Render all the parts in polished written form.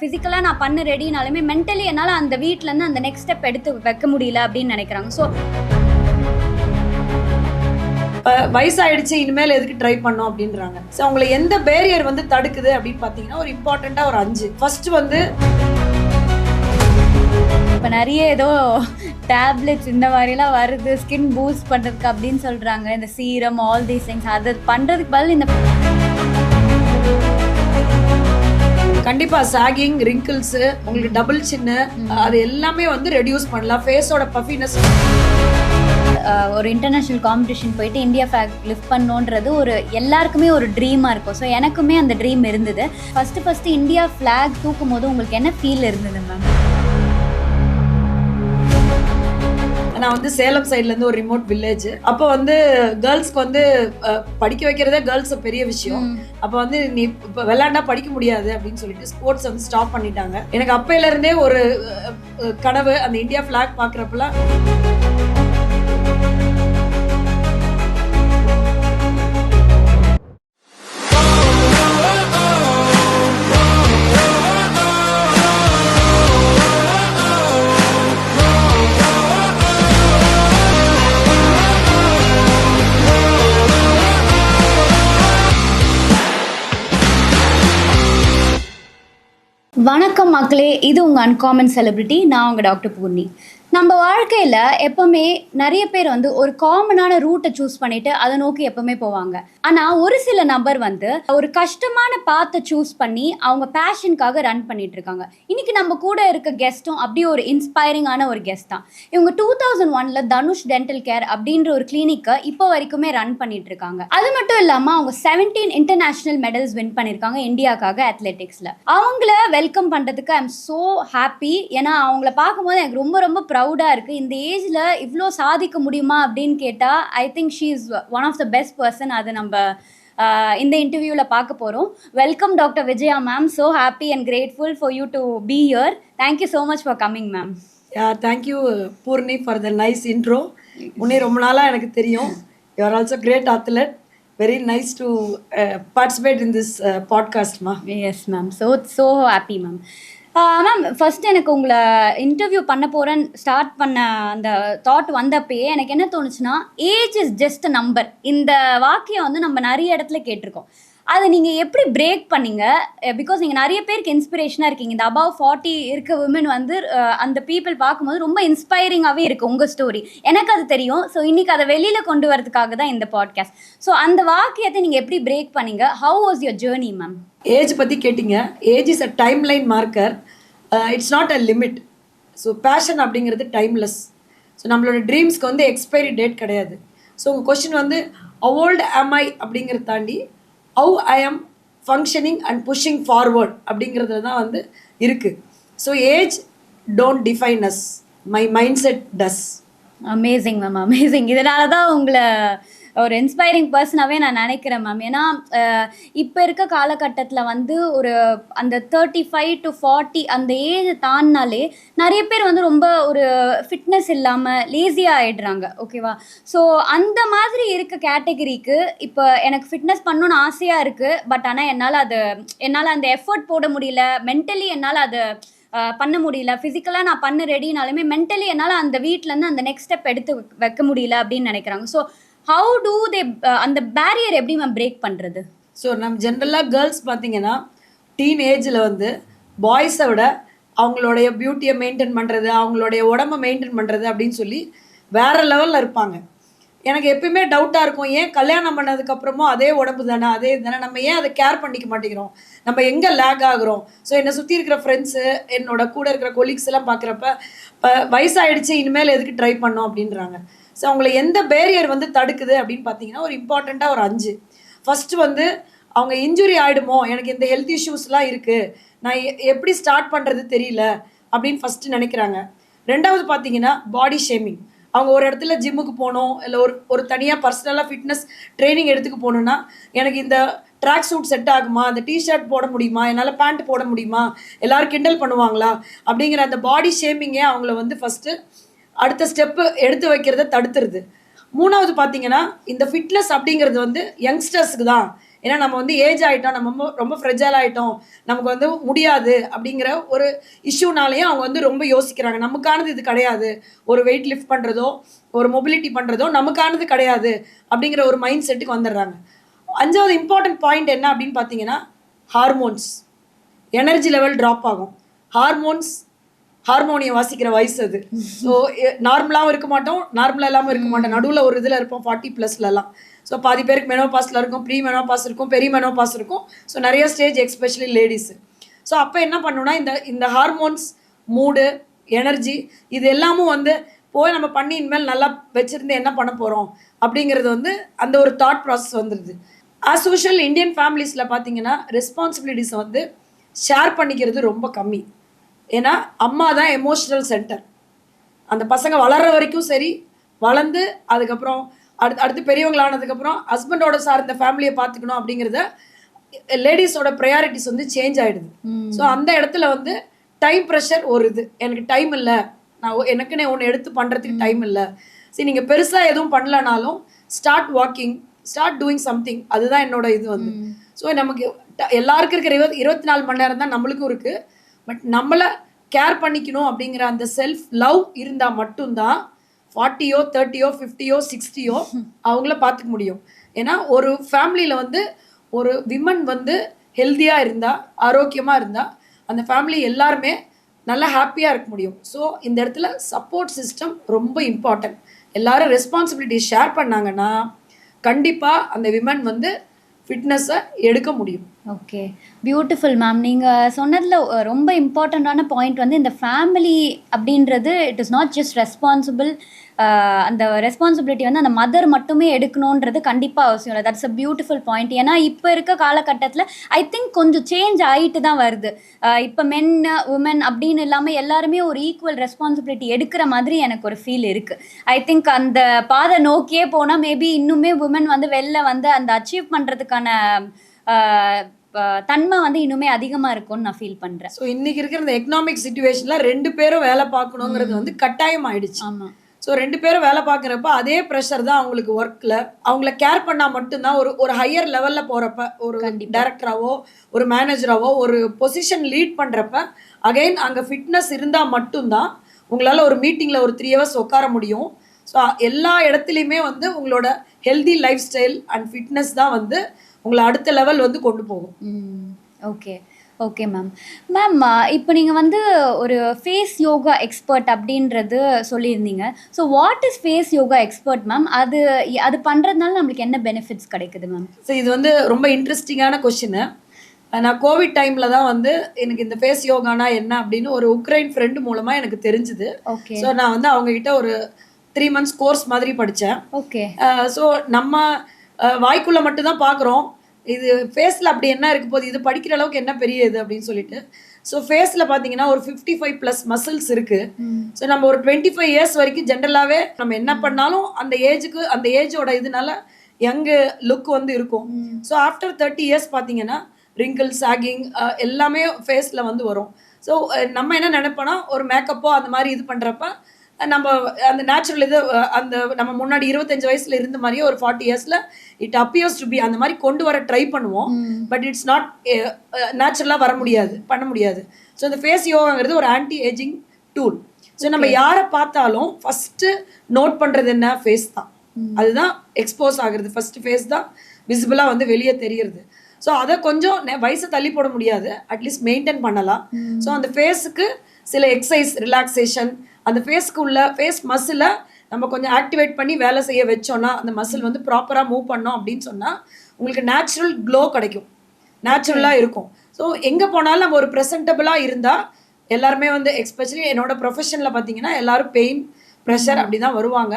ஃபிசிக்கலாக நான் பண்ண ரெடினாலுமே மென்டலி என்னால் அந்த வீட்டிலேருந்து அந்த நெக்ஸ்ட் ஸ்டெப் எடுத்து வைக்க முடியல அப்படின்னு நினைக்கிறாங்க. ஸோ வயசாயிடுச்சு, இனிமேல் எதுக்கு ட்ரை பண்ணோம் அப்படின்றாங்க. ஸோ அவங்களை எந்த பேரியர் வந்து தடுக்குது அப்படின்னு பார்த்தீங்கன்னா ஒரு இம்பார்ட்டண்ட்டாக ஒரு 5. ஃபர்ஸ்ட் வந்து இப்போ நிறைய ஏதோ டேப்லெட்ஸ் இந்த மாதிரிலாம் வருது ஸ்கின் பூஸ்ட் பண்ணுறதுக்கு அப்படின்னு சொல்கிறாங்க. இந்த சீரம் ஆல் தீஸ் திங்ஸ் அது பண்ணுறதுக்கு பதில் இந்த கண்டிப்பாக சாகிங், ரிங்கிள்ஸ், உங்களுக்கு டபுள் சின்ன அது எல்லாமே வந்து ரெடியூஸ் பண்ணலாம். ஃபேஸோட பஃபினஸ். ஒரு இன்டர்நேஷ்னல் காம்படிஷன் போயிட்டு இந்தியா ஃபிளாக் லிஃப்ட் பண்ணோன்றது ஒரு எல்லாருக்குமே ஒரு ட்ரீமாக இருக்கும். ஸோ எனக்குமே அந்த ட்ரீம் இருந்தது. ஃபஸ்ட்டு இந்தியா ஃபிளாக் தூக்கும் போது உங்களுக்கு என்ன ஃபீல் இருந்தது மேம்? நான் வந்து சேலம் சைட்லேருந்து ஒரு ரிமோட் வில்லேஜ். அப்போ வந்து கேர்ள்ஸ்க்கு வந்து படிக்க வைக்கிறதே கேர்ள்ஸ் பெரிய விஷயம். அப்போ வந்து நீ இப்போ விளையாண்டா படிக்க முடியாது அப்படின்னு சொல்லிட்டு ஸ்போர்ட்ஸ் வந்து ஸ்டாப் பண்ணிட்டாங்க. எனக்கு அப்பையிலேருந்தே ஒரு கனவு, அந்த இந்தியா ஃபிளாக் பார்க்குறப்பெல்லாம் வணக்கம் மக்களே, இது உங்கள் அன்காமன் செலிபிரிட்டி. நான் உங்கள் டாக்டர் பூர்ணி. நம்ம வாழ்க்கையில் எப்போவுமே நிறைய பேர் வந்து ஒரு காமனான ரூட்டை சூஸ் பண்ணிவிட்டு அதை நோக்கி எப்போவுமே போவாங்க. ஆனால் ஒரு சில நபர் வந்து ஒரு கஷ்டமான பாத்தை சூஸ் பண்ணி அவங்க பேஷனுக்காக ரன் பண்ணிட்டு இருக்காங்க. இன்றைக்கி நம்ம கூட இருக்க கெஸ்ட்டும் அப்படி ஒரு இன்ஸ்பைரிங்கான ஒரு கெஸ்ட் தான். இவங்க 2001 தனுஷ் டென்டல் கேர் அப்படின்ற ஒரு கிளினிக்கை இப்போ வரைக்குமே ரன் பண்ணிட்டு இருக்காங்க. அது மட்டும் இல்லாமல் அவங்க 17 இன்டர்நேஷ்னல் மெடல்ஸ் வின் பண்ணியிருக்காங்க இந்தியாவுக்காக அத்லெட்டிக்ஸில். அவங்கள வெல்கம் பண்ணுறதுக்கு ஐ எம் ஸோ ஹாப்பி. ஏன்னா அவங்கள பார்க்கும்போது எனக்கு ரொம்ப ரொம்ப ப்ரௌடாக இருக்குது. இந்த ஏஜில் இவ்வளோ சாதிக்க முடியுமா அப்படின்னு கேட்டால் I think she is one of the best person. அது நம்ம இந்த இன்டர்வியூவில் பார்க்க போகிறோம். Welcome doctor Vijaya ma'am. So happy and grateful for you to be here. Thank you so much for coming ma'am. Thank you Poorni for the nice intro. உன்னை ரொம்ப நாளாக எனக்கு தெரியும். You are also great athlete. Very nice to participate in this podcast, ma. Yes, ma'am. So happy, ma'am. Ma'am first எனக்கு உங்களை interview பண்ண போகிறேன்னு start பண்ண அந்த தாட் வந்தப்பயே எனக்கு என்ன தோணுச்சுன்னா, age is just a number. இந்த வாக்கியம் வந்து நம்ம நிறைய இடத்துல கேட்டிருக்கோம். அதை நீங்கள் எப்படி பிரேக் பண்ணீங்க? பிகாஸ் நீங்கள் நிறைய பேருக்கு இன்ஸ்பிரேஷனாக இருக்கீங்க. இந்த அபவ் 40 இருக்க விமன் வந்து அந்த பீப்புள் பார்க்கும்போது ரொம்ப இன்ஸ்பைரிங்காகவே இருக்குது உங்கள் ஸ்டோரி. எனக்கு அது தெரியும். ஸோ இன்றைக்கி அதை வெளியில் கொண்டு வரதுக்காக தான் இந்த பாட்காஸ்ட். ஸோ அந்த வாக்கியத்தை நீங்கள் எப்படி பிரேக் பண்ணீங்க? How was your journey ma'am? Age பற்றி கேட்டிங்க. Age is a time line marker. It's not a limit. So passion அப்படிங்கிறது டைம்லெஸ். ஸோ நம்மளோட ட்ரீம்ஸ்க்கு வந்து எக்ஸ்பைரி டேட் கிடையாது. ஸோ உங்கள் கொஸ்டின் வந்து how old am I அப்படிங்கிறத தாண்டி how I am functioning and pushing forward அப்படிங்கிறதுல தான் வந்து இருக்குது. So age don't define us, my mindset does. Amazing ma'am, amazing. இதனால தான் உங்களை ஒரு இன்ஸ்பைரிங் பர்சனாகவே நான் நினைக்கிறேன் மேம். ஏன்னா இப்போ இருக்க காலகட்டத்தில் வந்து ஒரு அந்த 35 to 40 அந்த ஏஜ் தாண்டினாலே நிறைய பேர் வந்து ரொம்ப ஒரு ஃபிட்னஸ் இல்லாமல் லேசியாக ஆகிடுறாங்க. ஓகேவா? ஸோ அந்த மாதிரி இருக்க கேட்டகரிக்கு இப்போ எனக்கு ஃபிட்னஸ் பண்ணணுன்னு ஆசையாக இருக்குது. பட் ஆனால் என்னால் அந்த எஃபர்ட் போட முடியல. மென்டலி என்னால் அதை பண்ண முடியல. ஃபிசிக்கலாக நான் பண்ண ரெடினாலுமே மென்டலி என்னால் அந்த வீட்டிலேருந்து அந்த நெக்ஸ்ட் ஸ்டெப் எடுத்து வைக்க முடியல அப்படின்னு நினைக்கிறாங்க. ஸோ ஹவு டூ தே அந்த பேரியர் எப்படி மேம் பிரேக் பண்ணுறது? ஸோ நம்ம ஜென்ரலாக கேர்ள்ஸ் பார்த்தீங்கன்னா டீன் ஏஜில் வந்து பாய்ஸை விட அவங்களுடைய பியூட்டியை மெயின்டைன் பண்ணுறது, அவங்களுடைய உடம்பை மெயின்டைன் பண்ணுறது அப்படின்னு சொல்லி வேறு லெவலில் இருப்பாங்க. எனக்கு எப்பயுமே டவுட்டாக இருக்கும், ஏன் கல்யாணம் பண்ணதுக்கப்புறமும் அதே உடம்பு தானே, அதே தானே, நம்ம ஏன் அதை கேர் பண்ணிக்க மாட்டேங்கிறோம், நம்ம எங்கே லேக் ஆகுறோம்? ஸோ என்னை சுற்றி இருக்கிற ஃப்ரெண்ட்ஸு, என்னோட கூட இருக்கிற கொலீக்ஸ் எல்லாம் பார்க்குறப்ப வயசாயிடுச்சு, இனிமேல் எதுக்கு ட்ரை பண்ணோம் அப்படின்றாங்க. ஸோ அவங்களை எந்த பேரியர் வந்து தடுக்குது அப்படின்னு பார்த்தீங்கன்னா ஒரு இம்பார்ட்டண்ட்டாக ஒரு 5. ஃபஸ்ட்டு வந்து அவங்க இன்ஜுரி ஆகிடுமோ, எனக்கு இந்த ஹெல்த் இஷ்யூஸ்லாம் இருக்குது, நான் எப்படி ஸ்டார்ட் பண்ணுறது தெரியல அப்படின்னு ஃபஸ்ட்டு நினைக்கிறாங்க. ரெண்டாவது பார்த்தீங்கன்னா பாடி ஷேமிங். அவங்க ஒரு இடத்துல ஜிம்முக்கு போகணும், இல்லை ஒரு தனியாக பர்சனலாக ஃபிட்னஸ் ட்ரைனிங் எடுத்துக்க போகணுன்னா எனக்கு இந்த ட்ராக் சூட் செட் ஆகுமா, அந்த டிஷர்ட் போட முடியுமா, என்னால் பேண்ட் போட முடியுமா, எல்லோரும் கிண்டல் பண்ணுவாங்களா அப்படிங்கிற அந்த பாடி ஷேமிங்கே அவங்கள வந்து ஃபஸ்ட்டு அடுத்த ஸ்டெப்பு எடுத்து வைக்கிறத தடுத்துருது. மூணாவது பார்த்தீங்கன்னா இந்த ஃபிட்னஸ் அப்படிங்கிறது வந்து யங்ஸ்டர்ஸுக்கு தான், ஏன்னா நம்ம வந்து ஏஜ் ஆகிட்டோம், நம்ம ரொம்ப ரொம்ப ஃப்ரெஜைல் ஆகிட்டோம், நமக்கு வந்து முடியாது அப்படிங்கிற ஒரு இஷ்யூனாலேயும் அவங்க வந்து ரொம்ப யோசிக்கிறாங்க. நமக்கானது இது கிடையாது, ஒரு வெயிட் லிஃப்ட் பண்ணுறதோ ஒரு மொபிலிட்டி பண்ணுறதோ நமக்கானது கிடையாது அப்படிங்கிற ஒரு மைண்ட் செட்டுக்கு வந்துடுறாங்க. 5வது இம்பார்ட்டன்ட் பாயிண்ட் என்ன அப்படின்னு பார்த்தீங்கன்னா, ஹார்மோன்ஸ். எனர்ஜி லெவல் ட்ராப் ஆகும். ஹார்மோனியம் வாசிக்கிற வயசு அது. ஸோ நார்மலாகவும் இருக்க மாட்டோம், நார்மலாக இல்லாமல் இருக்க மாட்டோம், நடுவில் ஒரு இதில் இருப்போம் 40+லலாம். ஸோ பாதி பேருக்கு மெனோபாஸில் இருக்கும், ப்ரீ மெனோபாஸ் இருக்கும், பெரிய மெனோபாஸ் இருக்கும். ஸோ நிறைய ஸ்டேஜ் எஸ்பெஷலி லேடிஸு. ஸோ அப்போ என்ன பண்ணணும்னா, இந்த ஹார்மோன்ஸ், மூடு, எனர்ஜி இது எல்லாமும் வந்து போய் நம்ம பண்ணி இனிமேல் நல்லா வச்சுருந்து என்ன பண்ண போகிறோம் அப்படிங்கிறது வந்து அந்த ஒரு தாட் ப்ராசஸ் வந்துடுது. ஆஸ் யூஷுவல் இந்தியன் ஃபேமிலிஸில் பார்த்தீங்கன்னா ரெஸ்பான்சிபிலிட்டிஸை வந்து ஷேர் பண்ணிக்கிறது ரொம்ப கம்மி. ஏன்னா அம்மா தான் எமோஷ்னல் சென்டர். அந்த பசங்க வளர்கிற வரைக்கும் சரி, வளர்ந்து அதுக்கப்புறம் அடுத்து பெரியவங்களானதுக்கப்புறம் ஹஸ்பண்டோட சார்ந்த ஃபேமிலியை பார்த்துக்கணும் அப்படிங்கிறத லேடிஸோட ப்ரையாரிட்டிஸ் வந்து சேஞ்ச் ஆகிடுது. ஸோ அந்த இடத்துல வந்து டைம் ப்ரெஷர் ஒரு இது, எனக்கு டைம் இல்லை, நான் எனக்குன்னு ஒன்று எடுத்து பண்ணுறதுக்கு டைம் இல்லை. சரி, நீங்கள் பெருசாக எதுவும் பண்ணலனாலும் start walking, start doing something, அதுதான் என்னோட இது வந்து. ஸோ நமக்கு எல்லாருக்கும் இருக்கிற 24 மணி நேரம் தான் நம்மளுக்கும் இருக்குது. பட் நம்மளை கேர் பண்ணிக்கணும் அப்படிங்கிற அந்த செல்ஃப் லவ் இருந்தால் மட்டும்தான் 40யோ 30யோ 50யோ 60யோ அவங்கள பார்த்துக்க முடியும். ஏன்னா ஒரு ஃபேமிலியில் வந்து ஒரு விமன் வந்து ஹெல்த்தியாக இருந்தால், ஆரோக்கியமாக இருந்தால் அந்த ஃபேமிலி எல்லாருமே நல்லா ஹாப்பியாக இருக்க முடியும். ஸோ இந்த இடத்துல சப்போர்ட் சிஸ்டம் ரொம்ப இம்பார்ட்டன்ட். எல்லாரும் ரெஸ்பான்சிபிலிட்டி ஷேர் பண்ணாங்கன்னா கண்டிப்பாக அந்த விமன் வந்து ஃபிட்னஸை எடுக்க முடியும். Okay, beautiful ma'am. நீங்கள் சொன்னதில் ரொம்ப இம்பார்ட்டண்ட்டான பாயிண்ட் வந்து இந்த ஃபேமிலி அப்படின்றது it is not just responsible. அந்த ரெஸ்பான்சிபிலிட்டி வந்து அந்த மதர் மட்டுமே எடுக்கணுன்றது கண்டிப்பாக அவசியம் இல்லை. That's a beautiful point. ஏன்னா இப்போ இருக்க காலகட்டத்தில் ஐ திங்க் கொஞ்சம் சேஞ்ச் ஆகிட்டு தான் வருது. இப்போ மென் உமன் அப்படின்னு இல்லாமல் எல்லாருமே ஒரு ஈக்குவல் ரெஸ்பான்சிபிலிட்டி எடுக்கிற மாதிரி எனக்கு ஒரு ஃபீல் இருக்குது. ஐ திங்க் அந்த பாதை நோக்கியே போனால் மேபி இன்னுமே உமன் வந்து வெளில வந்து அந்த அச்சீவ் பண்ணுறதுக்கான தன்மை வந்து இன்னுமே அதிகமாக இருக்கும்னு நான் ஃபீல் பண்ணுறேன். ஸோ இன்னைக்கு இருக்கிற இந்த எக்கனாமிக் சிச்சுவேஷனில் 2 பேரும் வேலை பார்க்கணுங்கிறது வந்து கட்டாயம் ஆயிடுச்சு. ஆமாம். ஸோ 2 பேரும் வேலை பார்க்குறப்ப அதே ப்ரெஷர் தான் அவங்களுக்கு ஒர்க்கில். அவங்கள கேர் பண்ணால் மட்டும்தான் ஒரு ஹையர் லெவலில் போகிறப்ப, ஒரு டைரக்டராகவோ ஒரு மேனேஜராகவோ ஒரு பொசிஷன் லீட் பண்ணுறப்ப அகைன் அங்கே ஃபிட்னஸ் இருந்தால் மட்டும்தான் உங்களால் ஒரு மீட்டிங்கில் ஒரு 3 hours உட்கார முடியும். ஸோ எல்லா இடத்துலையுமே வந்து உங்களோட healthy life style and fitness தான் வந்து உங்களை அடுத்த லெவல் வந்து கொண்டு போகும். Okay okay ma'am. மேம், இப்போ நீங்கள் வந்து ஒரு ஃபேஸ் யோகா எக்ஸ்பர்ட் அப்படின்றது சொல்லியிருந்தீங்க. So what is face yoga expert ma'am? அது பண்ணுறதுனால நம்மளுக்கு என்ன பெனிஃபிட்ஸ் கிடைக்குது மேம்? ஸோ இது வந்து ரொம்ப இன்ட்ரெஸ்டிங்கான கொஷினு. நான் கோவிட் டைமில் தான் வந்து எனக்கு இந்த ஃபேஸ் யோகானா என்ன அப்படின்னு ஒரு உக்ரைன் ஃப்ரெண்டு மூலமாக எனக்கு தெரிஞ்சுது. ஓகே. ஸோ நான் வந்து அவங்ககிட்ட ஒரு 3 months கோர்ஸ் மாதிரி படித்தேன். ஓகே. ஸோ நம்ம வாய்க்குள்ளே மட்டும்தான் பார்க்குறோம், இது ஃபேஸில் அப்படி என்ன இருக்க போகுது, இது படிக்கிற அளவுக்கு என்ன பெரிய இது அப்படின்னு சொல்லிட்டு. ஸோ ஃபேஸில் பார்த்தீங்கன்னா ஒரு 55+ மசில்ஸ் இருக்குது. ஸோ நம்ம ஒரு 25 years வரைக்கும் ஜென்ரலாகவே நம்ம என்ன பண்ணாலும் அந்த ஏஜுக்கு அந்த ஏஜோட இதனால யங்கு லுக் வந்து இருக்கும். ஸோ ஆஃப்டர் 30 years பார்த்தீங்கன்னா ரிங்கிள், சாகிங் எல்லாமே ஃபேஸில் வந்து வரும். ஸோ நம்ம என்ன நினைப்போன்னா ஒரு மேக்கப்போ அந்த மாதிரி இது பண்ணுறப்ப நம்ம அந்த நேச்சுரல் இது அந்த நம்ம முன்னாடி 25 வயசுல இருந்த மாதிரியே ஒரு 40 yearsல இட் அப்பியர்ஸ் டு பி அந்த மாதிரி கொண்டு வர ட்ரை பண்ணுவோம். பட் இட்ஸ் நாட் நேச்சுரலாக பண்ண முடியாது. ஸோ இந்த ஃபேஸ் யோகாங்கிறது ஒரு ஆன்டி ஏஜிங் டூல். ஸோ நம்ம யாரை பார்த்தாலும் ஃபஸ்ட்டு நோட் பண்ணுறது என்ன? ஃபேஸ் தான். அதுதான் எக்ஸ்போஸ் ஆகுறது. ஃபஸ்ட்டு ஃபேஸ் தான் விசிபிளாக வந்து வெளியே தெரியுறது. ஸோ அதை கொஞ்சம் வயசை தள்ளி போட முடியாது, அட்லீஸ்ட் மெயின்டைன் பண்ணலாம். ஸோ அந்த ஃபேஸுக்கு சில எக்ஸசைஸ், ரிலாக்ஸேஷன், அந்த ஃபேஸ்க்கு உள்ள ஃபேஸ் மசிலை நம்ம கொஞ்சம் ஆக்டிவேட் பண்ணி வேலை செய்ய வச்சோன்னா, அந்த மசில் வந்து ப்ராப்பராக மூவ் பண்ணோம் அப்படின்னு சொன்னால் உங்களுக்கு நேச்சுரல் க்ளோ கிடைக்கும், நேச்சுரலாக இருக்கும். ஸோ எங்கே போனாலும் நம்ம ஒரு ப்ரெசன்டபுளாக இருந்தால் எல்லாருமே வந்து எஸ்பெஷலி என்னோட ப்ரொஃபஷனில் பார்த்தீங்கன்னா எல்லாரும் பெயின், ப்ரெஷர் அப்படி தான் வருவாங்க.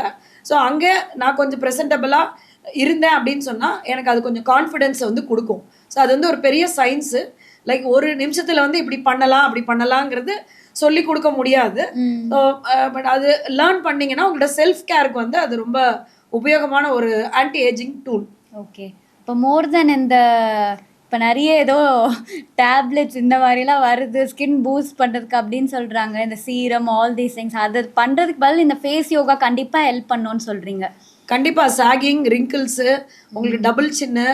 ஸோ அங்கே நான் கொஞ்சம் ப்ரெசன்டபுளாக இருந்தேன் அப்படின்னு சொன்னால் எனக்கு அது கொஞ்சம் கான்ஃபிடென்ஸை வந்து கொடுக்கும். ஸோ அது வந்து ஒரு பெரிய சயின்ஸு. லைக் ஒரு நிமிஷத்தில் வந்து இப்படி பண்ணலாம் அப்படி பண்ணலாங்கிறது சொல்லி கொடுக்க முடியாது. பட் அது லேர்ன் பண்ணிங்கன்னா உங்களோட செல்ஃப் கேருக்கு வந்து அது ரொம்ப உபயோகமான ஒரு ஆன்டி ஏஜிங் டூல். ஓகே. இப்போ மோர் தென் இந்த இப்போ நிறைய ஏதோ டேப்லெட்ஸ் இந்த மாதிரிலாம் வருது ஸ்கின் பூஸ்ட் பண்ணுறதுக்கு அப்படின்னு சொல்கிறாங்க, இந்த சீரம், ஆல் தீஸ் திங்ஸ், அது பண்ணுறதுக்கு பதில் இந்த ஃபேஸ் யோகா கண்டிப்பாக ஹெல்ப் பண்ணோன்னு சொல்கிறீங்க. கண்டிப்பா சாகிங், ரிங்கிள்ஸு, உங்களுக்கு டபுள் சின்னு,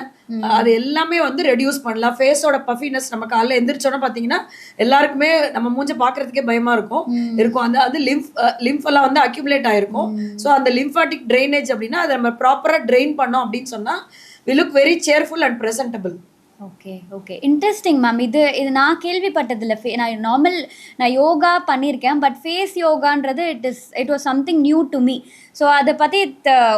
அது எல்லாமே வந்து ரெடியூஸ் பண்ணலாம். ஃபேஸோட பஃபினஸ் நம்ம காலைல எந்திரிச்சோன்னா பார்த்தீங்கன்னா எல்லாருக்குமே நம்ம மூஞ்ச பார்க்கறதுக்கே பயமா இருக்கும். அந்த அது லிம்ஃப் எல்லாம் வந்து அக்யூமுலேட் ஆயிருக்கும். ஸோ அந்த லிம்ஃபாட்டிக் ட்ரைனேஜ் அப்படின்னா அதை நம்ம ப்ராப்பராக ட்ரெயின் பண்ணோம் அப்படின்னு சொன்னா we look very cheerful and presentable. Okay okay interesting ma'am. இது இது நான் கேள்விப்பட்டதில்ல. நான் யோகா பண்ணியிருக்கேன், பட் ஃபேஸ் யோகான்றது it was something new to me. So அதை பற்றி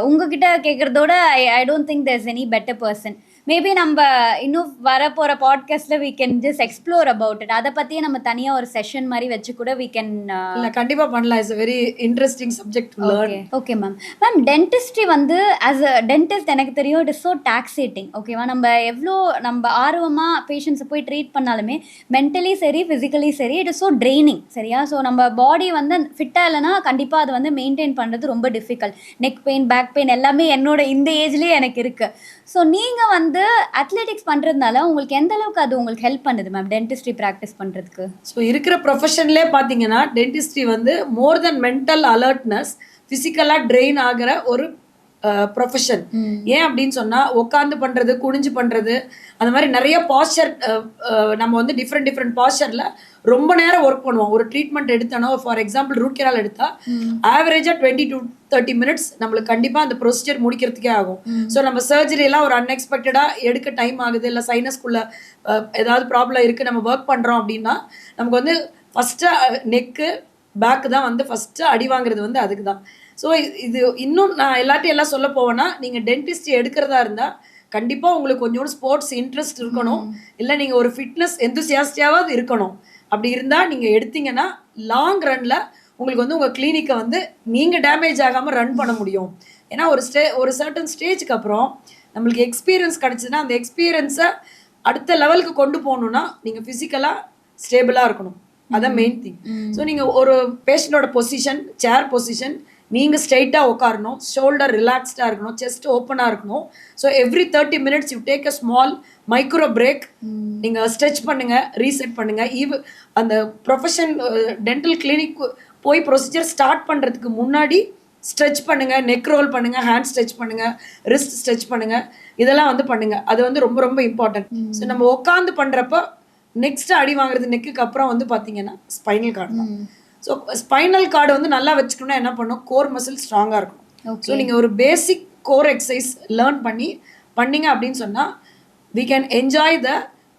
உங்ககிட்ட கேட்குறதோட I don't think there's any better person. Maybe நம்ம இன்னும் வரப்போகிற பாட்காஸ்ட்டில் we can just explore about it. அதை பற்றியே நம்ம தனியாக ஒரு செஷன் மாதிரி வச்சு கூட we can இல்ல கண்டிப்பா பண்ணலாம். It's very interesting subject to learn. Okay ma'am. Ma'am dentistry வந்து ஆஸ் அ டென்டிஸ்ட் எனக்கு தெரியும் இட் இஸ் ஸோ டாக்ஸேட்டிங். ஓகேவா, நம்ம ஆர்வமாக பேஷண்ட்ஸை போய் ட்ரீட் பண்ணாலுமே மென்டலி சரி ஃபிசிக்கலி சரி இட் இஸ் ஸோ ட்ரெயினிங். சரியா? ஸோ நம்ம பாடி வந்து ஃபிட்டாக இல்லைன்னா கண்டிப்பாக அது வந்து மெயின்டைன் பண்ணுறது ரொம்ப difficult. Neck pain, back pain எல்லாமே என்னோட இந்த ஏஜ்லேயே எனக்கு இருக்குது. ஸோ நீங்கள் வந்து அத்லெட்டிக்ஸ் பண்ணுறதுனால உங்களுக்கு எந்த அளவுக்கு அது உங்களுக்கு ஹெல்ப் பண்ணுது மேம் டென்டிஸ்ட்ரி ப்ராக்டிஸ் பண்ணுறதுக்கு? ஸோ இருக்கிற ப்ரொஃபஷன்லேயே பார்த்தீங்கன்னா டென்டிஸ்ட்ரி வந்து மோர் தென் மென்டல் அலர்ட்னஸ், ஃபிசிக்கலாக ட்ரெயின் ஆகிற ஒரு ப்ரொஃபஷன். ஏன் அப்படின்னு சொன்னால் உட்காந்து பண்ணுறது, குனிஞ்சு பண்ணுறது, அந்த மாதிரி நிறைய பாஸ்சர் நம்ம வந்து டிஃப்ரெண்ட் பாஸ்சரில் ரொம்ப நேரம் ஒர்க் பண்ணுவோம். ஒரு ட்ரீட்மெண்ட் எடுத்தனோ ஃபார் எக்ஸாம்பிள் ரூட் கெனால் எடுத்தால் ஆவரேஜாக 20 to 30 minutes நம்மளுக்கு கண்டிப்பாக அந்த ப்ரொசீஜர் முடிக்கிறதுக்கே ஆகும். ஸோ நம்ம சர்ஜரியெல்லாம் ஒரு அன்எக்ஸ்பெக்டடாக எடுக்க டைம் ஆகுது, இல்லை சைனஸ்குள்ளே ஏதாவது ப்ராப்ளம் இருக்குது, நம்ம ஒர்க் பண்ணுறோம் அப்படின்னா நமக்கு வந்து ஃபஸ்ட்டு நெக்கு பேக்கு தான் வந்து ஃபஸ்ட்டு அடி வாங்குறது வந்து அதுக்கு தான். ஸோ இது இன்னும் நான் எல்லாத்தையும் எல்லாம் சொல்ல போவேன்னா, நீங்கள் டென்டிஸ்ட் எடுக்கிறதா இருந்தால் கண்டிப்பாக உங்களுக்கு கொஞ்சோண்டு ஸ்போர்ட்ஸ் இன்ட்ரெஸ்ட் இருக்கணும், இல்லை நீங்கள் ஒரு ஃபிட்னஸ் எந்தூசியாஸ்டியாவது இருக்கணும். அப்படி இருந்தால் நீங்கள் எடுத்தீங்கன்னா லாங் ரன்னில் உங்களுக்கு வந்து உங்கள் கிளினிக்கை வந்து நீங்கள் டேமேஜ் ஆகாமல் ரன் பண்ண முடியும். ஏன்னா ஒரு சர்டன் ஸ்டேஜுக்கு அப்புறம் நம்மளுக்கு எக்ஸ்பீரியன்ஸ் கிடச்சிதுன்னா அந்த எக்ஸ்பீரியன்ஸை அடுத்த லெவலுக்கு கொண்டு போகணுன்னா நீங்கள் ஃபிசிக்கலாக ஸ்டேபிளாக இருக்கணும். அதான் மெயின் திங். ஸோ நீங்கள் ஒரு பேஷண்டோட பொசிஷன், சேர் பொசிஷன், நீங்கள் ஸ்ட்ரைட்டாக உட்காரணும், ஷோல்டர் ரிலாக்ஸ்டாக இருக்கணும், செஸ்ட் ஓப்பனாக இருக்கணும். So every 30 minutes you take a small micro break. நீங்கள் ஸ்ட்ரெச் பண்ணுங்கள், ரீசெட் பண்ணுங்கள். அந்த ப்ரொஃபஷன் டென்டல் கிளினிக் போய் ப்ரொசீஜர் ஸ்டார்ட் பண்ணுறதுக்கு முன்னாடி ஸ்ட்ரெச் பண்ணுங்கள், நெக் ரோல் பண்ணுங்கள், ஹேண்ட் ஸ்ட்ரெச் பண்ணுங்கள், ரிஸ்ட் ஸ்ட்ரெச் பண்ணுங்கள். இதெல்லாம் வந்து பண்ணுங்கள். அது வந்து ரொம்ப ரொம்ப இம்பார்ட்டன்ட். ஸோ நம்ம உட்காந்து பண்ணுறப்ப நெக்ஸ்ட் அடி வாங்குறது நெக்குக்கு அப்புறம் வந்து பார்த்தீங்கன்னா ஸ்பைனல் கார்டு தான். ஸோ ஸ்பைனல் கார்டு வந்து நல்லா வச்சுக்கணும்னா என்ன பண்ணும், கோர் மசில் ஸ்ட்ராங்காக இருக்கும். ஸோ நீங்கள் ஒரு பேசிக் கோர் எக்ஸசைஸ் லேர்ன் பண்ணீங்க அப்படின்னு சொன்னால் we can enjoy the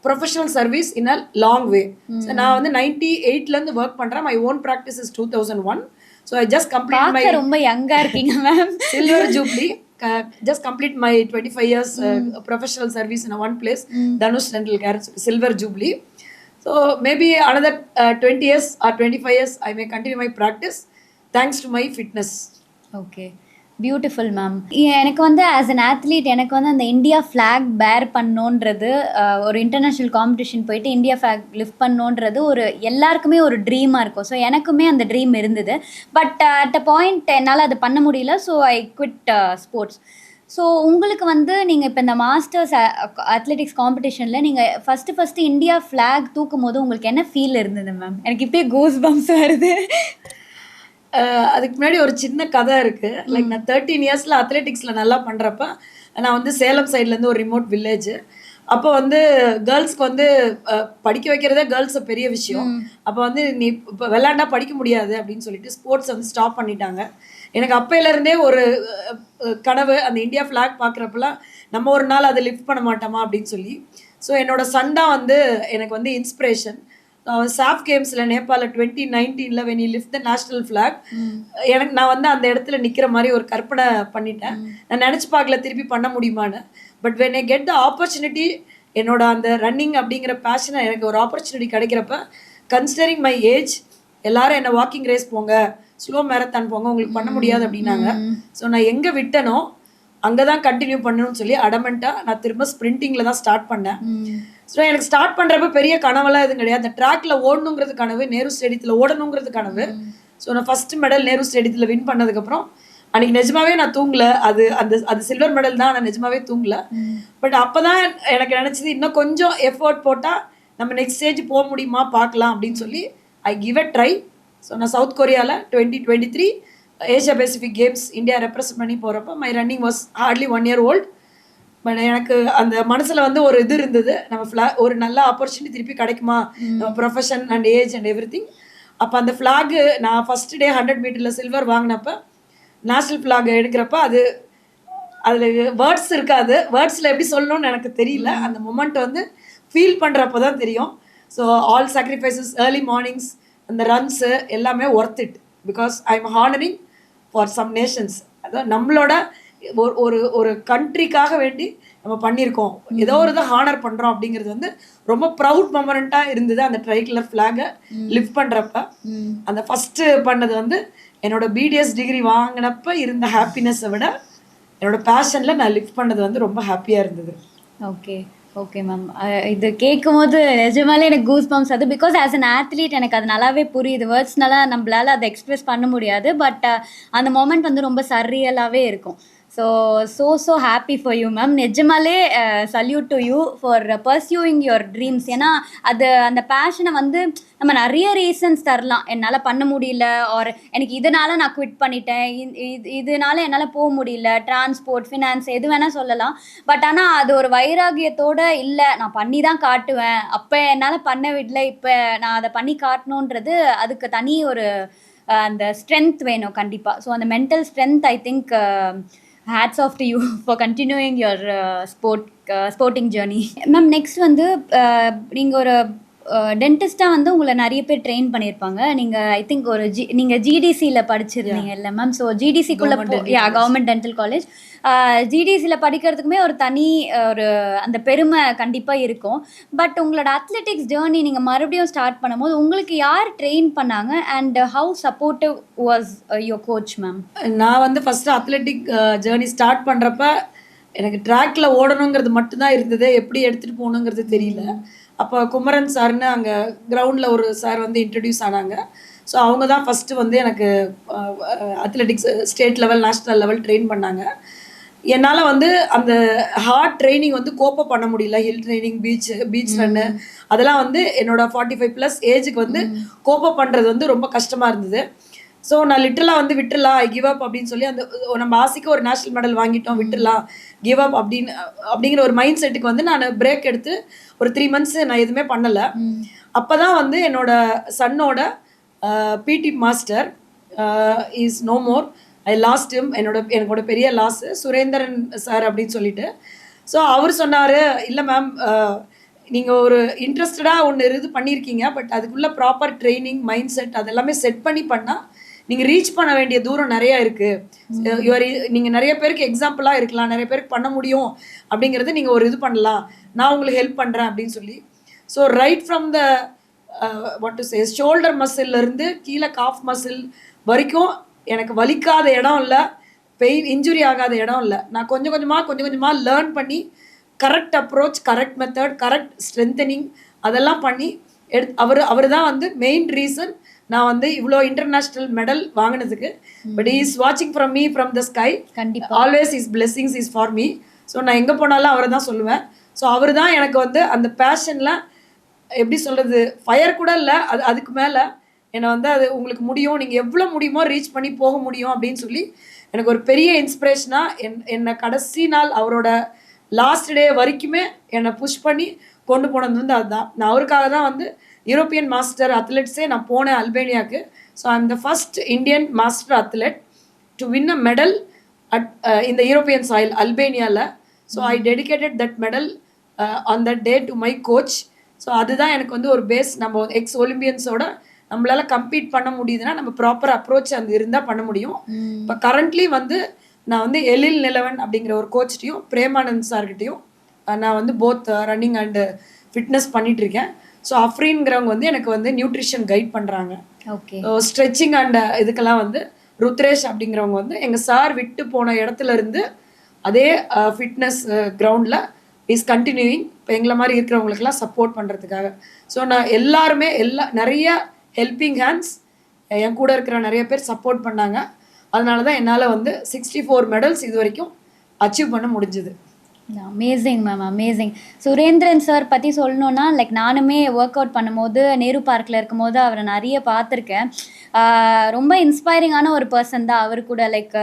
professional service in a long way. So நான் வந்து 98லேருந்து ஒர்க் பண்ணுறேன். my own practice is 2001. So I just complete my ரொம்ப யங்கா இருக்கீங்க ma'am. silver jubilee. Just complete my 25 years professional service in one place, Dhanush Dental Care, silver jubilee. So maybe another 20 years or 25 years I may continue my practice thanks to my fitness. Okay, beautiful ma'am. எனக்கு வந்து as an athlete எனக்கு வந்து அந்த India flag பேர் பண்ணோன்றது, ஒரு international competition போயிட்டு India flag lift பண்ணோன்றது ஒரு எல்லாருக்குமே ஒரு ட்ரீமாக இருக்கும். ஸோ எனக்குமே அந்த ட்ரீம் இருந்தது. பட் அட் அ பாயிண்ட் என்னால் அது பண்ண முடியல. So I quit sports. So உங்களுக்கு வந்து நீங்கள் இப்போ இந்த மாஸ்டர்ஸ் அத்லெட்டிக்ஸ் காம்படிஷனில் நீங்கள் ஃபஸ்ட்டு இந்தியா ஃப்ளாக் தூக்கும் போது உங்களுக்கு என்ன ஃபீல் இருந்தது மேம்? எனக்கு இப்போயே கூஸ் பம்ப்ஸ் வருது. அதுக்கு முன்னாடி ஒரு சின்ன கதை இருக்குது. லைக் நான் 13 இயர்ஸில் அத்லெட்டிக்ஸில் நல்லா பண்ணுறப்ப நான் வந்து சேலம் சைட்லேருந்து ஒரு ரிமோட் வில்லேஜ். அப்போ வந்து கேர்ள்ஸ்க்கு வந்து படிக்க வைக்கிறதே கேர்ள்ஸை பெரிய விஷயம். அப்போ வந்து நீ இப்போ விளையாண்டா படிக்க முடியாது அப்படின்னு சொல்லிட்டு ஸ்போர்ட்ஸ் வந்து ஸ்டாப் பண்ணிட்டாங்க. எனக்கு அப்பையிலேருந்தே ஒரு கனவு, அந்த இந்தியா ஃப்ளாக் பார்க்குறப்பெல்லாம் நம்ம ஒரு நாள் அதை லிஃப்ட் பண்ண மாட்டோமா அப்படின்னு சொல்லி. ஸோ என்னோட சன் தான் வந்து எனக்கு வந்து inspiration. சாஃப் கேம்ஸில் நேபாளில் 2019 when he lift the national flag, எனக்கு நான் வந்து அந்த இடத்துல நிற்கிற மாதிரி ஒரு கற்பனை பண்ணிட்டேன். நான் நினச்சி பார்க்கல திருப்பி பண்ண முடியுமான்னு. But when I get the opportunity, என்னோட அந்த ரன்னிங் அப்படிங்கிற பேஷனை எனக்கு ஒரு ஆப்பர்ச்சுனிட்டி கிடைக்கிறப்ப, கன்சிடரிங் மை ஏஜ், எல்லாரும் என்னை வாக்கிங் ரேஸ் போங்க, ஸ்லோ மேரத்தான் போங்க, உங்களுக்கு பண்ண முடியாது அப்படின்னாங்க. ஸோ நான் எங்கே விட்டனோ அங்கே தான் கண்டினியூ பண்ணணும்னு சொல்லி அடமெண்ட்டாக நான் திரும்ப ஸ்ப்ரிண்டிங்கில் தான் ஸ்டார்ட் பண்ணேன். ஸோ எனக்கு ஸ்டார்ட் பண்ணுறப்ப பெரிய கனவெல்லாம் எதுவும் கிடையாது. அந்த ட்ராக்ல ஓடணுங்கிறது கனவு, நேரு ஸ்டேடியத்தில் ஓடணுங்கிறது கனவு. ஸோ நான் ஃபஸ்ட்டு மெடல் நேரு ஸ்டேடியத்தில் வின் பண்ணதுக்கப்புறம் அன்றைக்கி நிஜமாவே நான் தூங்கலை. அது சில்வர் மெடல் தான், நான் நிஜமாவே தூங்கலை. பட் அப்போ தான் எனக்கு நினச்சது இன்னும் கொஞ்சம் எஃபோர்ட் போட்டால் நம்ம நெக்ஸ்ட் ஸ்டேஜ் போக முடியுமா பார்க்கலாம் அப்படின்னு சொல்லி I give a try. So நான் சவுத் கொரியாவில் 2023 Asia Pacific games India represent பண்ணி போகிறப்ப my running was hardly 1 year old. But எனக்கு அந்த மனசில் வந்து ஒரு இது இருந்தது, நம்ம ஒரு நல்ல ஆப்பர்ச்சுனிட்டி திருப்பி கிடைக்குமா, நம்ம profession and age and every thing. அப்போ அந்த ஃப்ளாகு நான் ஃபஸ்ட் டே 100 மீட்டரில் சில்வர் வாங்கினப்ப நேஷ்னல் ஃப்ளாக் எடுக்கிறப்ப அதில் வேர்ட்ஸ் இருக்காது, வேர்ட்ஸில் எப்படி சொல்லணும்னு எனக்கு தெரியல. அந்த மொமெண்ட் வந்து ஃபீல் பண்ணுறப்போ தான் தெரியும். So all sacrifices, early mornings, அந்த ரன்ஸு எல்லாமே worth it, because I am honouring for some nations. அதான் நம்மளோட ஒரு ஒரு கண்ட்ரிக்காக வேண்டி நம்ம பண்ணியிருக்கோம், ஏதோ ஒரு இதை ஹானர் பண்ணுறோம் அப்படிங்கிறது வந்து ரொம்ப ப்ரவுட் மொமெண்ட்டாக இருந்தது. அந்த ட்ரைகலர் ஃப்ளாகை லிஃப்ட் பண்ணுறப்ப அந்த ஃபஸ்ட்டு பண்ணது வந்து என்னோட பிடிஎஸ் டிகிரி வாங்கினப்ப இருந்த ஹாப்பினஸை விட என்னோட பேஷனில் நான் லிஃப்ட் பண்ணது வந்து ரொம்ப ஹாப்பியாக இருந்தது. ஓகே ஓகே மேம், இது கேட்கும் போது நிஜமாலே எனக்கு கூஸ் பம்ப்ஸ் அது. பிகாஸ் ஆஸ் அன் ஆத்லீட் எனக்கு அது நல்லாவே புரியுது, வேர்ட்ஸ்னால நம்மளால அதை எக்ஸ்பிரஸ் பண்ண முடியாது. பட் அந்த மொமெண்ட் வந்து ரொம்ப சர்ரியலாகவே இருக்கும். So happy for you ma'am. நிஜமாலே salute to you for pursuing your dreams. ஏன்னா அந்த பேஷனை வந்து நம்ம நிறைய ரீசன்ஸ் தரலாம். என்னால் பண்ண முடியல, ஆர் எனக்கு இதனால் நான் குவிட் பண்ணிட்டேன், இதனால என்னால் போக முடியல, டிரான்ஸ்போர்ட், ஃபினான்ஸ், எது வேணால் சொல்லலாம். பட் ஆனால் அது ஒரு வைராகியத்தோடு இல்லை, நான் பண்ணி தான் காட்டுவேன், அப்போ என்னால் பண்ண விடல, இப்போ நான் அதை பண்ணி காட்டணுன்றது அதுக்கு தனி ஒரு அந்த ஸ்ட்ரென்த் வேணும் கண்டிப்பாக. ஸோ அந்த mental strength I think hats off to you for continuing your sporting journey. Ma'am next வந்து நீங்கள் ஒரு டென்டிஸ்ட்டாக வந்து உங்களை நிறைய பேர் ட்ரெயின் பண்ணியிருப்பாங்க. நீங்கள் ஐ திங்க் நீங்கள் ஜிடிசியில் படிச்சிருந்தீங்க இல்லை மேம்? ஸோ ஜிடிசிக்குள்ளே கவர்மெண்ட் டென்டல் காலேஜ், ஜிடிசியில் படிக்கிறதுக்குமே ஒரு தனி ஒரு அந்த பெருமை கண்டிப்பாக இருக்கும். பட் உங்களோட அத்லெட்டிக்ஸ் ஜேர்னி நீங்கள் மறுபடியும் ஸ்டார்ட் பண்ணும்போது உங்களுக்கு யார் ட்ரெயின் பண்ணாங்க and how supportive was your coach ma'am? நான் வந்து ஃபஸ்ட்டு அத்லெட்டிக் ஜேர்னி ஸ்டார்ட் பண்ணுறப்ப எனக்கு ட்ராக்ல ஓடணுங்கிறது மட்டும்தான் இருந்தது, எப்படி எடுத்துகிட்டு போகணுங்கிறது தெரியல. அப்போ குமரன் சார்னு அங்கே கிரவுண்டில் ஒரு சார் வந்து இன்ட்ரடியூஸ் ஆனாங்க. ஸோ அவங்க தான் ஃபஸ்ட்டு வந்து எனக்கு athletics state level, national level train பண்ணாங்க. என்னால் வந்து அந்த ஹார்ட் ட்ரைனிங் வந்து கோப்பை பண்ண முடியல. ஹில் ட்ரைனிங், பீச் ரன்னு, அதெல்லாம் வந்து என்னோட 45+ ஏஜுக்கு வந்து கோப்பை பண்ணுறது வந்து ரொம்ப கஷ்டமாக இருந்தது. ஸோ நான் லிட்டலாக வந்து விட்டுடலாம், கிவ் அப் அப்படின்னு சொல்லி, அந்த நம்ம ஆசைக்கு ஒரு நேஷ்னல் மெடல் வாங்கிட்டோம், விட்டுடலாம், கிவ் அப் அப்படிங்கிற ஒரு மைண்ட் செட்டுக்கு வந்து நான் பிரேக் எடுத்து ஒரு 3 months நான் எதுவுமே பண்ணலை. அப்போ தான் வந்து என்னோட சன்னோட PT master is no more, I lost him. எனக்கோட பெரிய லாஸ் சுரேந்திரன் சார் அப்படின்னு சொல்லிட்டு. ஸோ அவர் சொன்னார், இல்லை மேம், நீங்கள் ஒரு இன்ட்ரெஸ்டடாக ஒன்று இது பண்ணியிருக்கீங்க, பட் அதுக்குள்ளே ப்ராப்பர் ட்ரைனிங், மைண்ட் செட் அதெல்லாமே செட் பண்ணால் நீங்கள் ரீச் பண்ண வேண்டிய தூரம் நிறையா இருக்குது. நீங்கள் நிறைய பேருக்கு எக்ஸாம்பிளாக இருக்கலாம், நிறைய பேருக்கு பண்ண முடியும் அப்படிங்கிறது நீங்கள் ஒரு இது பண்ணலாம், நான் உங்களுக்கு ஹெல்ப் பண்ணுறேன் அப்படின்னு சொல்லி. So right from the what to say shoulder மசில்லேருந்து கீழே காஃப் மசில் வரைக்கும் எனக்கு வலிக்காத இடம் இல்லை, இன்ஜுரி ஆகாத இடம் இல்லை. நான் கொஞ்சம் கொஞ்சமாக லேர்ன் பண்ணி correct approach, correct method, correct strengthening அதெல்லாம் பண்ணி அவர் தான் வந்து மெயின் ரீசன் நான் வந்து இவ்வளோ இன்டர்நேஷ்னல் மெடல் வாங்கினதுக்கு. பட் இஸ் வாட்சிங் from me from the sky, always is blessings is for me. So நான் எங்கே போனாலும் அவரை தான் சொல்லுவேன். ஸோ அவர் தான் எனக்கு வந்து அந்த பேஷனில் எப்படி சொல்கிறது, ஃபயர் கூட இல்லை, அதுக்கு மேலே என்னை வந்து அது உங்களுக்கு முடியும், நீங்கள் எவ்வளோ முடியுமோ ரீச் பண்ணி போக முடியும் அப்படின்னு சொல்லி எனக்கு ஒரு பெரிய இன்ஸ்பிரேஷனாக என்னை கடைசி நாள் அவரோட லாஸ்ட் டே வரைக்குமே என்னை புஷ் பண்ணி கொண்டு போனது வந்து அதுதான். நான் அவருக்காக தான் வந்து யூரோப்பியன் மாஸ்டர் அத்லெட்ஸே நான் போனேன் அல்பேனியாவுக்கு. So I am the first Indian master athlete to win a medal at இந்த யூரோப்பியன் சாயில் அல்பேனியாவில். So I dedicated that medal on that day to my coach. So அதுதான் எனக்கு வந்து ஒரு பேஸ். நம்ம எக்ஸ் ஒலிம்பியன்ஸோட நம்மளால் கம்பீட் பண்ண முடியுதுன்னா நம்ம ப்ராப்பர் அப்ரோச் அந்த இருந்தால் பண்ண முடியும். இப்போ கரண்ட்லி வந்து நான் வந்து எழில் நிலவன் அப்படிங்கிற ஒரு கோச்கிட்டையும் பிரேமானந்த் சார்கிட்டையும் நான் வந்து போத் ரன்னிங் அண்டு ஃபிட்னஸ் பண்ணிகிட்ருக்கேன். ஸோ அஃப்ரீன்கிறவங்க வந்து எனக்கு வந்து நியூட்ரிஷன் கைட் பண்ணுறாங்க. ஓகே. ஸ்ட்ரெச்சிங் அண்ட் இதுக்கெல்லாம் வந்து ருத்ரேஷ் அப்படிங்கிறவங்க வந்து எங்கள் சார் விட்டு போன இடத்துல இருந்து அதே ஃபிட்னஸ் கிரவுண்டில் இஸ் கண்டினியூயிங் இப்போ எங்களை மாதிரி இருக்கிறவங்களுக்கெல்லாம் சப்போர்ட் பண்ணுறதுக்காக. ஸோ நான் எல்லாருமே நிறைய ஹெல்பிங் ஹேண்ட்ஸ் என் கூட இருக்கிற நிறைய பேர் சப்போர்ட் பண்ணாங்க. அதனால தான் என்னால் வந்து 64 மெடல்ஸ் இது வரைக்கும் அச்சீவ் பண்ண முடிஞ்சுது. Amazing ma'am, amazing. Surendran sir பற்றி சொல்லணுன்னா, லைக் நானுமே ஒர்க் அவுட் பண்ணும்போது நேரு பார்க்கில் இருக்கும்போது அவரை நிறைய பார்த்துருக்கேன். ரொம்ப இன்ஸ்பைரிங்கான ஒரு பர்சன் தான் அவர் கூட. லைக்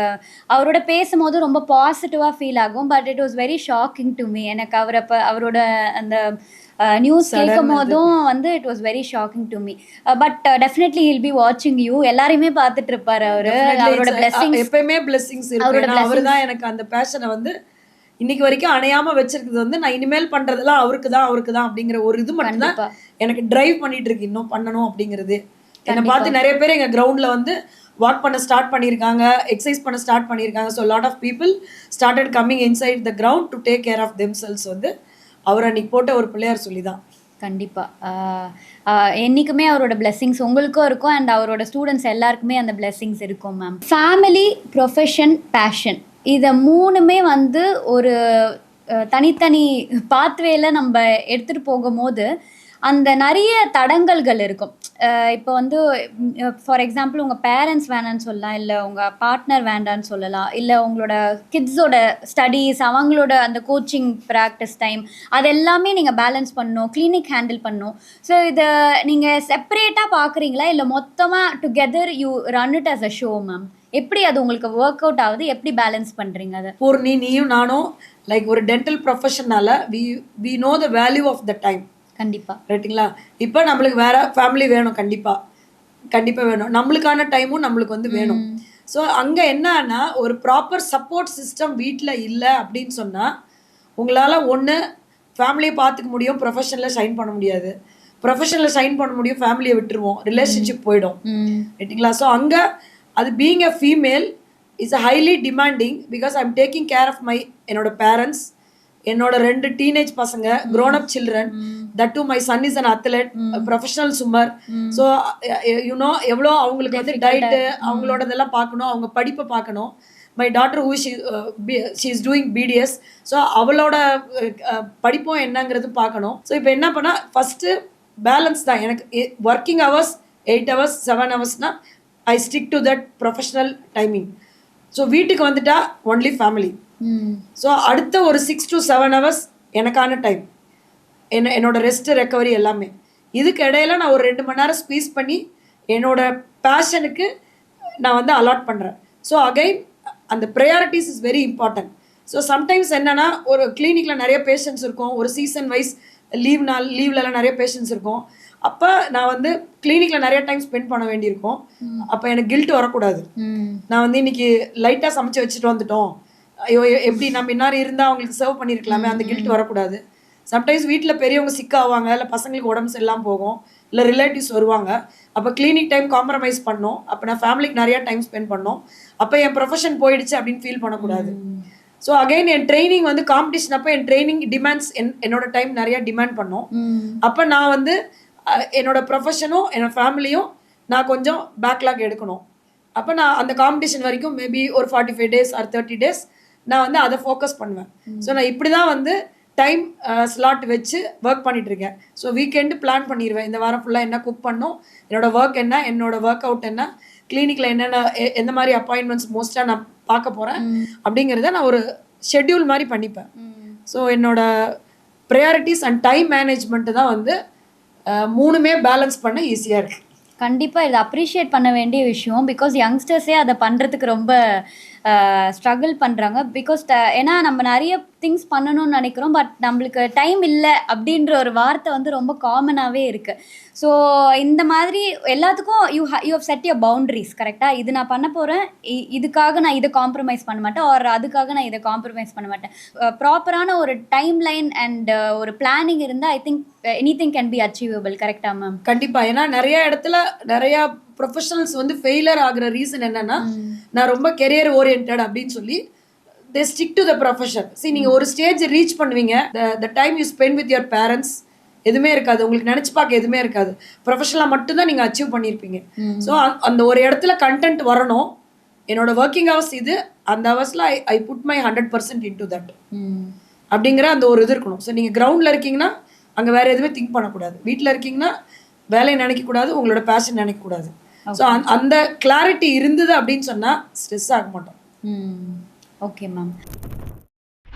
அவரோட பேசும்போது ரொம்ப பாசிட்டிவாக ஃபீல் ஆகும். But it was very shocking to me. எனக்கு அவரோட அந்த நியூஸ் கேட்கும் போதும் வந்து it was very shocking to me. But definitely he'll be வாட்சிங் யூ. எல்லாரையுமே பார்த்துட்டு இருப்பாரு அவரு. அவரோட பிளெஸிங்ஸ், எப்பயுமே பிளெஸிங்ஸ் இருக்கு. அவர் தான் எனக்கு அந்த பேஷனை வந்து இன்னைக்கு வரைக்கும் அணையாம வச்சிருக்கிறது. வந்து நான் இனிமேல் பண்றதெல்லாம் அவருக்கு தான் அப்படிங்கிற ஒரு இது மட்டும் தான் எனக்கு டிரைவ் பண்ணிட்டு இருக்கு, இன்னும் பண்ணணும் அப்படிங்கிறது. என்னை பார்த்து நிறைய பேர் எங்க கிரவுண்ட்ல வந்து வாக் பண்ண ஸ்டார்ட் பண்ணியிருக்காங்க, எக்ஸசைஸ் பண்ண ஸ்டார்ட் பண்ணியிருக்காங்க. So lot of people started coming inside the ground to take care of themselves. வந்து அவர் அன்னைக்கு போட்ட ஒரு பிள்ளையார் சொல்லி தான். கண்டிப்பாக என்றைக்குமே அவரோட பிளெஸ்ஸிங்ஸ் உங்களுக்கும் இருக்கும் அண்ட் அவரோட ஸ்டூடெண்ட்ஸ் எல்லாருக்குமே அந்த பிளெஸ்ஸிங்ஸ் இருக்கும் மேம். ஃபேமிலி, ப்ரொஃபஷன், பேஷன், இதை மூணுமே வந்து ஒரு தனித்தனி பாத்வேல நம்ம எடுத்துகிட்டு போகும்போது அந்த நிறைய தடங்கல்கள் இருக்கும். இப்போ வந்து ஃபார் எக்ஸாம்பிள் உங்கள் பேரண்ட்ஸ் வேணான்னு சொல்லலாம், இல்லை உங்கள் பார்ட்னர் வேண்டான்னு சொல்லலாம், இல்லை உங்களோட கிட்ஸோட ஸ்டடீஸ், அவங்களோட அந்த கோச்சிங் ப்ராக்டிஸ் டைம், அது எல்லாமே நீங்கள் பேலன்ஸ் பண்ணணும், கிளினிக் ஹேண்டில் பண்ணணும். ஸோ இதை நீங்கள் செப்பரேட்டாக பார்க்குறீங்களா இல்லை மொத்தமாக together you run it as a show ma'am? எப்படி அது உங்களுக்கு ஒர்க் அவுட் ஆகுது, எப்படி பேலன்ஸ் பண்ணுறீங்க அதை? பூர்ணி, நீயும் நானும் லைக் ஒரு டென்டல் ப்ரொஃபஷனால we know the value of the time. கண்டிப்பாக ரைட்டுங்களா? இப்போ நம்மளுக்கு வேற ஃபேமிலி வேணும், கண்டிப்பாக வேணும். நம்மளுக்கான டைமும் நம்மளுக்கு வந்து வேணும். ஸோ அங்கே என்னன்னா ஒரு ப்ராப்பர் சப்போர்ட் சிஸ்டம் வீட்டில் இல்லை அப்படின்னு சொன்னால் உங்களால் ஒன்று ஃபேமிலியை பார்த்துக்க முடியும், ப்ரொஃபஷனில் ஷைன் பண்ண முடியாது. ப்ரொஃபஷனில் ஷைன் பண்ண முடியும், ஃபேமிலியை விட்டுருவோம், ரிலேஷன்ஷிப் போயிடும். ரைட்டுங்களா? ஸோ அங்கே அது being a female is a highly demanding because I am taking care of என்னோட பேரண்ட்ஸ், என்னோட 2 டீனேஜ் பசங்க, grown up children, that too my son is an athlete, a professional swimmer. So you know எவ்வளோ அவங்களுக்கு வந்து diet அவங்களோட இதெல்லாம் பார்க்கணும், அவங்க படிப்பை பார்க்கணும். My daughter who she is doing BDS, so அவளோட படிப்பும் என்னங்கிறது பார்க்கணும். ஸோ இப்போ என்ன பண்ணால் ஃபஸ்ட்டு பேலன்ஸ் தான். எனக்கு working hours 8 hours 7 hours I stick to that professional timing. So வீட்டுக்கு வந்துட்டா ஒன்லி ஃபேமிலி. ஸோ அடுத்த ஒரு 6 to 7 hours எனக்கான டைம், என்னோட ரெஸ்ட், ரெக்கவரி எல்லாமே. இதுக்கு இடையில நான் ஒரு 2 மணி நேரம் ஸ்பீஸ் பண்ணி என்னோட பேஷனுக்கு நான் வந்து அலாட் பண்ணுறேன். ஸோ அகைன் அந்த priorities is very important. So sometimes என்னென்னா ஒரு கிளினிக்கில் நிறைய பேஷண்ட்ஸ் இருக்கும், ஒரு சீசன் வைஸ் லீவ்லலாம் நிறைய பேஷண்ட்ஸ் இருக்கும். அப்போ நான் வந்து கிளினிக்கில் நிறைய டைம் ஸ்பெண்ட் பண்ண வேண்டியிருக்கும். அப்போ எனக்கு கில்ட் வரக்கூடாது. நான் வந்து இன்னைக்கு லைட்டாக சமைச்சு வச்சுட்டு வந்துட்டோம், ஐயோ எப்படி நம்ம இன்னாரும் இருந்தால் அவங்களுக்கு சர்வ் பண்ணியிருக்கலாமே, அந்த கில்ட் வரக்கூடாது. சம்டைம்ஸ் வீட்டில் பெரியவங்க சிக்காவாங்க, இல்லை பசங்களுக்கு உடம்பு சரியில்லாமல் போகும், இல்லை ரிலேட்டிவ்ஸ் வருவாங்க. அப்போ கிளினிக் டைம் காம்ப்ரமைஸ் பண்ணோம். அப்போ நான் ஃபேமிலிக்கு நிறையா டைம் ஸ்பெண்ட் பண்ணோம். அப்போ என் ப்ரொஃபஷன் போயிடுச்சு அப்படின்னு ஃபீல் பண்ணக்கூடாது. ஸோ அகைன் என் ட்ரைனிங் வந்து காம்படிஷன் அப்போ என் ட்ரைனிங் டிமாண்ட்ஸ் என்னோட டைம் நிறையா டிமாண்ட் பண்ணோம். அப்போ நான் வந்து என்னோட ப்ரொஃபஷனும் என்னோட ஃபேமிலியும் நான் கொஞ்சம் பேக்லாக் எடுக்கணும். அப்போ நான் அந்த காம்படிஷன் வரைக்கும் மேபி ஒரு 45 days or 30 days நான் வந்து அதை ஃபோக்கஸ் பண்ணுவேன். ஸோ நான் இப்படி தான் வந்து டைம் ஸ்லாட் வச்சு ஒர்க் பண்ணிட்டு இருக்கேன். ஸோ வீக்கெண்டு பிளான் பண்ணிடுவேன், இந்த வாரம் ஃபுல்லாக என்ன குக் பண்ணணும், என்னோட ஒர்க் என்ன, என்னோட ஒர்க் அவுட் என்ன, கிளினிக்கில் என்னென்ன எந்த மாதிரி அப்பாயின்மெண்ட்ஸ் மோஸ்ட்டாக நான் பார்க்க போகிறேன் அப்படிங்கிறத நான் ஒரு ஷெட்யூல் மாதிரி பண்ணிப்பேன். ஸோ என்னோட ப்ரையாரிட்டிஸ் அண்ட் டைம் மேனேஜ்மெண்ட்டு தான் வந்து மூணுமே பேலன்ஸ் பண்ண ஈஸியாக இருக்குது. கண்டிப்பாக இதை அப்ரிஷியேட் பண்ண வேண்டிய விஷயம். பிகாஸ் யங்ஸ்டர்ஸே அதை பண்ணுறதுக்கு ரொம்ப ஸ்ட்ரகிள் பண்ணுறாங்க. பிகாஸ் ஏன்னா நம்ம நிறைய திங்ஸ் பண்ணணும்னு நினைக்கிறோம், பட் நம்மளுக்கு டைம் இல்லை அப்படின்ற ஒரு வார்த்தை வந்து ரொம்ப காமனாகவே இருக்குது. ஸோ இந்த மாதிரி எல்லாத்துக்கும் you have set your boundaries. கரெக்டாக இது நான் பண்ண போகிறேன், இதுக்காக நான் இதை காம்ப்ரமைஸ் பண்ண மாட்டேன், ஆர் அதுக்காக நான் இதை காம்ப்ரமைஸ் பண்ண மாட்டேன். ப்ராப்பரான ஒரு டைம் லைன் அண்ட் ஒரு பிளானிங் இருந்தால் I think anything can be achievable. கரெக்டா மேம்? கண்டிப்பாக. ஏன்னா நிறைய இடத்துல நிறையா ப்ரொஃபஷனல்ஸ் வந்து ஃபெயிலியர் ஆகுற ரீசன் என்னன்னா, நான் ரொம்ப கெரியர் ஓரியன்ட் அப்படின்னு சொல்லி they stick to the profession. See, நீங்கள் ஒரு ஸ்டேஜ் ரீச் பண்ணுவீங்க, the time you spend with your parents எதுவுமே இருக்காது, உங்களுக்கு நினச்சி பார்க்க எதுவுமே இருக்காது. ப்ரொஃபஷனலாக மட்டும்தான் நீங்கள் அச்சீவ் பண்ணியிருப்பீங்க. ஸோ அந்த ஒரு இடத்துல கண்டென்ட் வரணும். என்னோட ஒர்க்கிங் ஹவர்ஸ் இது, அந்த ஹவர்ஸில் I put my 100% into that அப்படிங்கிற அந்த ஒரு இது இருக்கணும். ஸோ நீங்கள் கிரவுண்டில் இருக்கீங்கன்னா அங்கே வேறு எதுவுமே திங்க் பண்ணக்கூடாது. வீட்டில் இருக்கீங்கன்னா வேலையை நினைக்கக்கூடாது, உங்களோட பேஷன் நினைக்கக்கூடாது. ஸோ அந்த கிளாரிட்டி இருந்தது அப்படின்னு சொன்னால் ஸ்ட்ரெஸ் ஆக மாட்டோம். Okay ma'am.